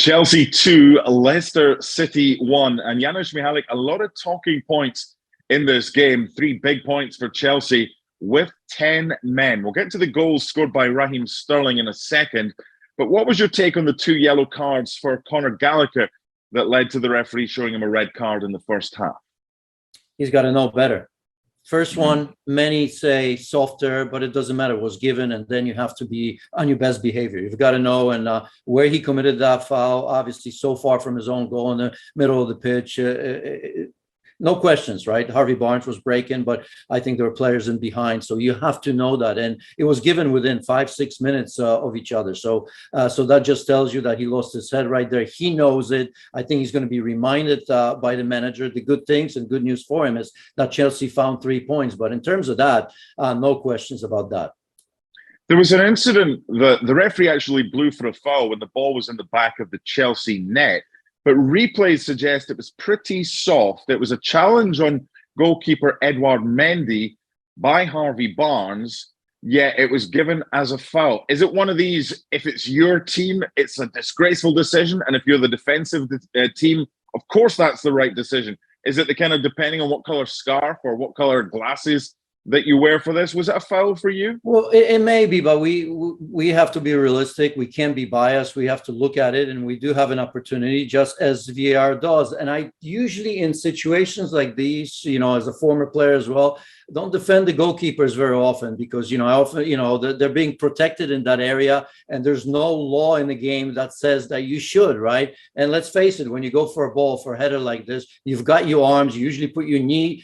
Chelsea 2, Leicester City 1. And Janusz, Michallik, a lot of talking points in this game. 3 big points for Chelsea with 10 men. We'll get to the goals scored by Raheem Sterling in a second. But what was your take on the 2 yellow cards for Conor Gallagher that led to the referee showing him a red card in the first half? He's got to know better. First one, many say softer, but it doesn't matter. It was given, and then you have to be on your best behavior. You've got to know. And where he committed that foul, obviously so far from his own goal in the middle of the pitch, no questions, right? Harvey Barnes was breaking, but I think there were players in behind. So you have to know that. And it was given within 5-6 minutes of each other. So that just tells you that he lost his head right there. He knows it. I think he's going to be reminded by the manager. The good things and good news for him is that Chelsea found 3 points. But in terms of that, no questions about that. There was an incident that the referee actually blew for a foul when the ball was in the back of the Chelsea net. But replays suggest it was pretty soft. It was a challenge on goalkeeper Edouard Mendy by Harvey Barnes, yet it was given as a foul. Is it one of these, if it's your team, it's a disgraceful decision, and if you're the defensive team, of course that's the right decision? Is it the kind of, depending on what colour scarf or what colour glasses that you wear for this? Was it a foul for you? Well, it may be, but we have to be realistic. We can't be biased. We have to look at it, and we do have an opportunity, just as VAR does. And I usually, in situations like these, as a former player as well, don't defend the goalkeepers very often because, they're being protected in that area, and there's no law in the game that says that you should, right? And let's face it, when you go for a ball, for a header like this, you've got your arms, you usually put your knee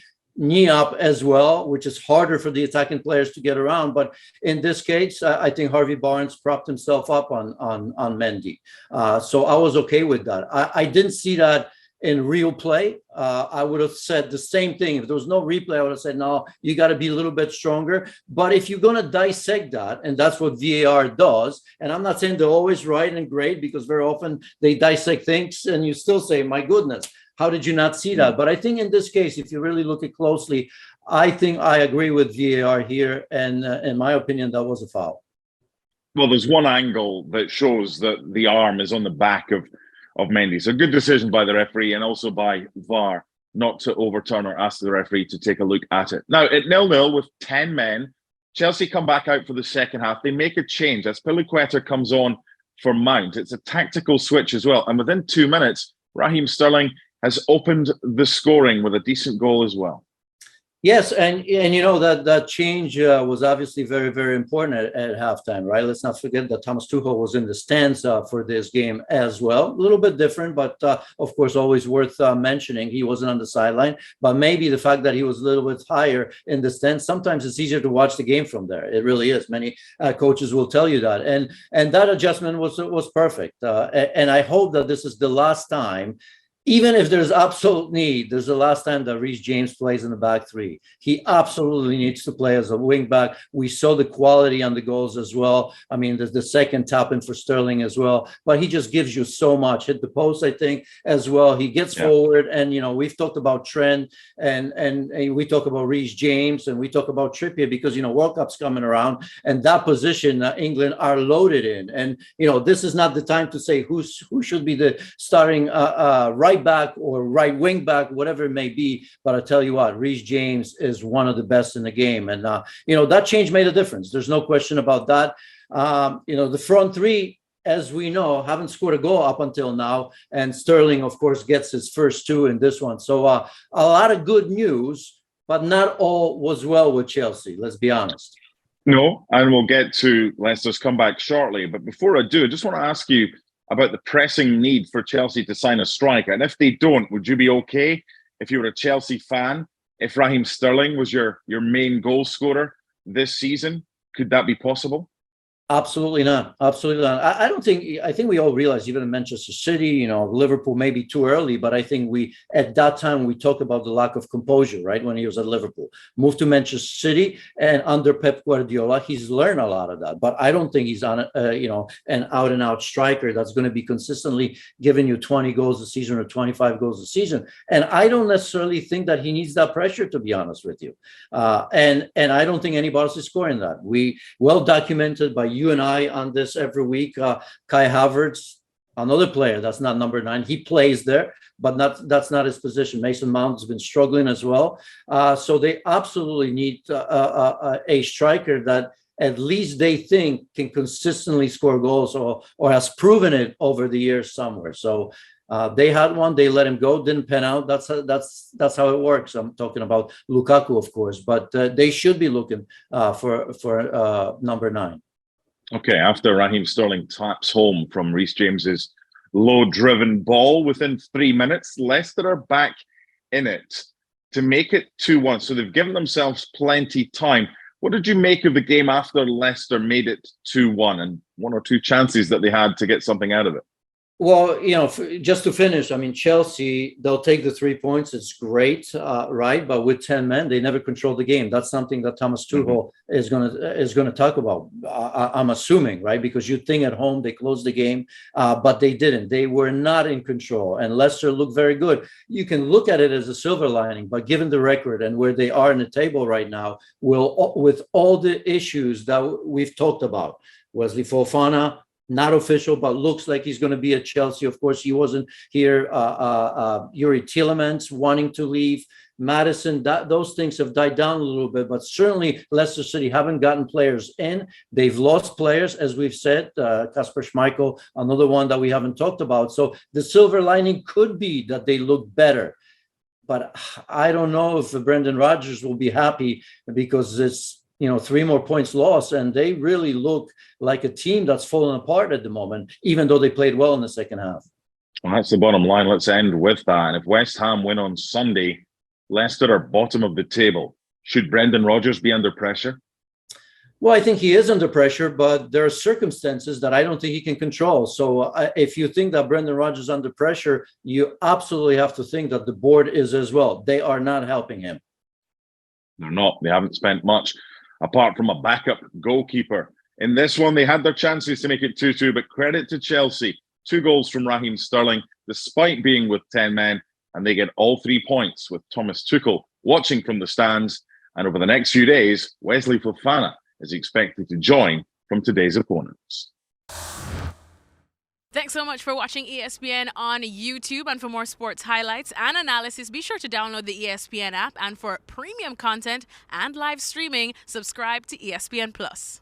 up as well, which is harder for the attacking players to get around. But in this case, I think Harvey Barnes propped himself up on Mendy. So I was okay with that. I didn't see that in real play. I would have said the same thing. If there was no replay, I would have said, no, you got to be a little bit stronger. But if you're going to dissect that, and that's what VAR does, and I'm not saying they're always right and great, because very often they dissect things and you still say, my goodness, how did you not see that? But I think in this case, if you really look at closely, I think I agree with VAR here. And in my opinion, that was a foul. Well, there's one angle that shows that the arm is on the back of Mendy. So good decision by the referee and also by VAR not to overturn or ask the referee to take a look at it. Now, at 0-0 with 10 men, Chelsea come back out for the second half. They make a change as Piliqueta comes on for Mount. It's a tactical switch as well. And within 2 minutes, Raheem Sterling has opened the scoring with a decent goal as well. Yes, and that change was obviously very, very important at halftime, right? Let's not forget that Thomas Tuchel was in the stands for this game as well. A little bit different, but of course, always worth mentioning. He wasn't on the sideline, but maybe the fact that he was a little bit higher in the stands, sometimes it's easier to watch the game from there. It really is. Many coaches will tell you that. And that adjustment was perfect. And I hope that this is the last time. Even if there's absolute need, there's the last time that Reece James plays in the back three. He absolutely needs to play as a wing back. We saw the quality on the goals as well. I mean, there's the second tap in for Sterling as well. But he just gives you so much. Hit the post, I think, as well. He gets forward. And, we've talked about Trent and we talk about Reece James and we talk about Trippier because, World Cup's coming around. And that position, England are loaded in. And, this is not the time to say who should be the starting right back or right wing back, whatever it may be. But I tell you what, Reece James is one of the best in the game. And, that change made a difference. There's no question about that. The front three, as we know, haven't scored a goal up until now. And Sterling, of course, gets his first 2 in this one. So a lot of good news, but not all was well with Chelsea. Let's be honest. No, and we'll get to Leicester's comeback shortly. But before I do, I just want to ask you about the pressing need for Chelsea to sign a striker. And if they don't, would you be okay if you were a Chelsea fan, if Raheem Sterling was your main goal scorer this season? Could that be possible? Absolutely not. Absolutely not. I think we all realize, even in Manchester City, Liverpool may be too early, but I think at that time, we talked about the lack of composure, right? When he was at Liverpool, moved to Manchester City and under Pep Guardiola, he's learned a lot of that, but I don't think he's on, an out and out striker that's going to be consistently giving you 20 goals a season or 25 goals a season. And I don't necessarily think that he needs that pressure, to be honest with you. And I don't think anybody else is scoring that. We well documented by you and I on this every week. Kai Havertz another player that's not number 9. He plays there, but that's not his position. Mason Mount has been struggling as well. So they absolutely need a striker that at least they think can consistently score goals, or has proven it over the years somewhere. So they had one, they let him go, didn't pan out. That's how it works. I'm talking about Lukaku, of course, but they should be looking for number 9. Okay, after Raheem Sterling taps home from Reece James's low-driven ball within 3 minutes, Leicester are back in it to make it 2-1. So they've given themselves plenty time. What did you make of the game after Leicester made it 2-1 and 1 or 2 chances that they had to get something out of it? Well, just to finish, I mean, Chelsea, they'll take the 3 points. It's great, right? But with 10 men, they never control the game. That's something that Thomas Tuchel is gonna talk about. I'm assuming, right? Because you think at home they closed the game, but they didn't. They were not in control, and Leicester looked very good. You can look at it as a silver lining, but given the record and where they are in the table right now, with all the issues that we've talked about, Wesley Fofana, not official, but looks like he's going to be at Chelsea. Of course, he wasn't here. Yuri Tielemans wanting to leave. Madison, those things have died down a little bit, but certainly Leicester City haven't gotten players in. They've lost players, as we've said. Kasper Schmeichel, another one that we haven't talked about. So the silver lining could be that they look better. But I don't know if Brendan Rodgers will be happy, because it's 3 more points lost, and they really look like a team that's falling apart at the moment, even though they played well in the second half. Well, that's the bottom line. Let's end with that. And if West Ham win on Sunday, Leicester are bottom of the table. Should Brendan Rodgers be under pressure? Well, I think he is under pressure, but there are circumstances that I don't think he can control. So if you think that Brendan Rodgers is under pressure, you absolutely have to think that the board is as well. They are not helping him. They're not. They haven't spent much, apart from a backup goalkeeper. In this one, they had their chances to make it 2-2, but credit to Chelsea. 2 goals from Raheem Sterling, despite being with 10 men, and they get all 3 points with Thomas Tuchel watching from the stands. And over the next few days, Wesley Fofana is expected to join from today's opponents. Thanks so much for watching ESPN on YouTube. And for more sports highlights and analysis, be sure to download the ESPN app. And for premium content and live streaming, subscribe to ESPN Plus.